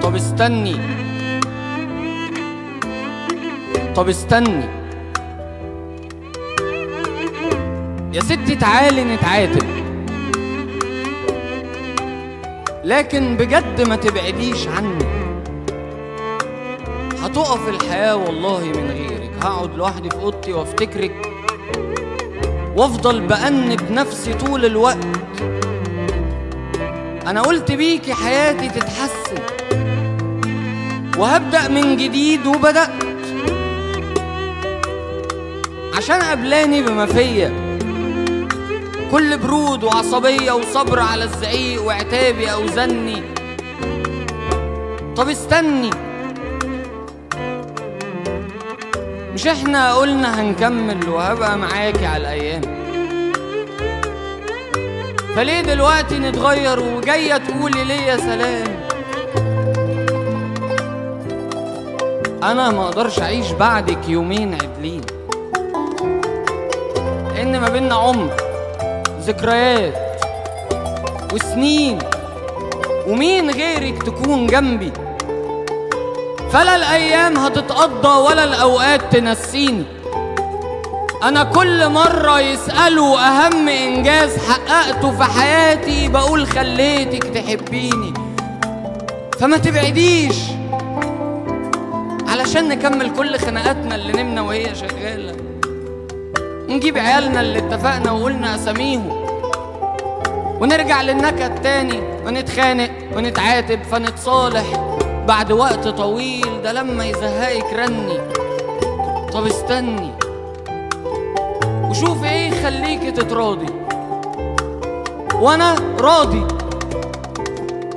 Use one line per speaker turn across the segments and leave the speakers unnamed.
طب استني، طب استني يا ستي، تعالي نتعاتب، لكن بجد ما تبعديش عني. هتقف الحياة والله من غيرك، هقعد لوحدي في اوضتي وافتكرك وافضل بأنب نفسي طول الوقت. انا قلت بيكي حياتي تتحسن وهبدأ من جديد، وبدأت عشان قبلاني بما فيا كل برود وعصبية وصبر على الزعيق وعتابي أو زني. طب استني، مش احنا قلنا هنكمل وهبقى معاكي على الأيام؟ فليه دلوقتي نتغير وجاية تقولي ليا سلام؟ أنا ما أقدرش أعيش بعدك يومين عدلين، لأن ما بينا عمر، ذكريات وسنين، ومين غيرك تكون جنبي؟ فلا الأيام هتتقضى ولا الأوقات تنسيني. أنا كل مرة يسألوا أهم إنجاز حققته في حياتي بقول خليتك تحبيني. فما تبعديش علشان نكمل كل خناقاتنا اللي نمنا وهي شغالة، نجيب عيالنا اللي اتفقنا وقلنا أساميهم، ونرجع للنكد تاني ونتخانق ونتعاتب فنتصالح بعد وقت طويل. ده لما يزهقك رني. طب استني وشوف ايه يخليكي تتراضي، وانا راضي،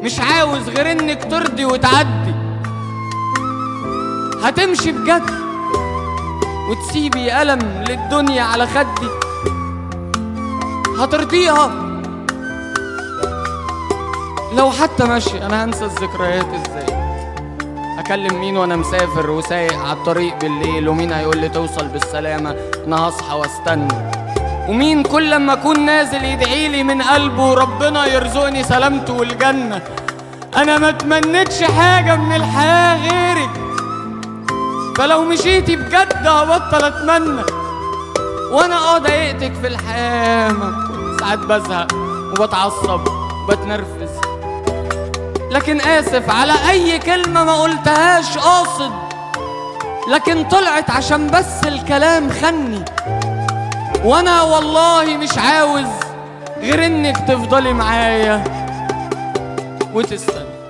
مش عاوز غير انك ترضي وتعدي. هتمشي بجد وتسيبي ألم للدنيا على خدي؟ هترضيها؟ لو حتى ماشي أنا هنسى الذكريات ازاي؟ أكلم مين وأنا مسافر وسايق على الطريق بالليل؟ ومين هيقول لي توصل بالسلامة؟ أنا هصحى واستنى. ومين كل لما أكون نازل يدعيلي من قلبه ربنا يرزقني سلامته والجنة؟ أنا ما اتمنيتش حاجة من الحياة غيرك، فلو مشيتي بجد هبطل اتمنى. وانا ضايقتك في الحياة، ساعات بزهق وبتعصب وبتنرفز، لكن اسف على اي كلمة ما قلتهاش قاصد، لكن طلعت عشان بس الكلام خني. وانا والله مش عاوز غير انك تفضلي معايا وتستني.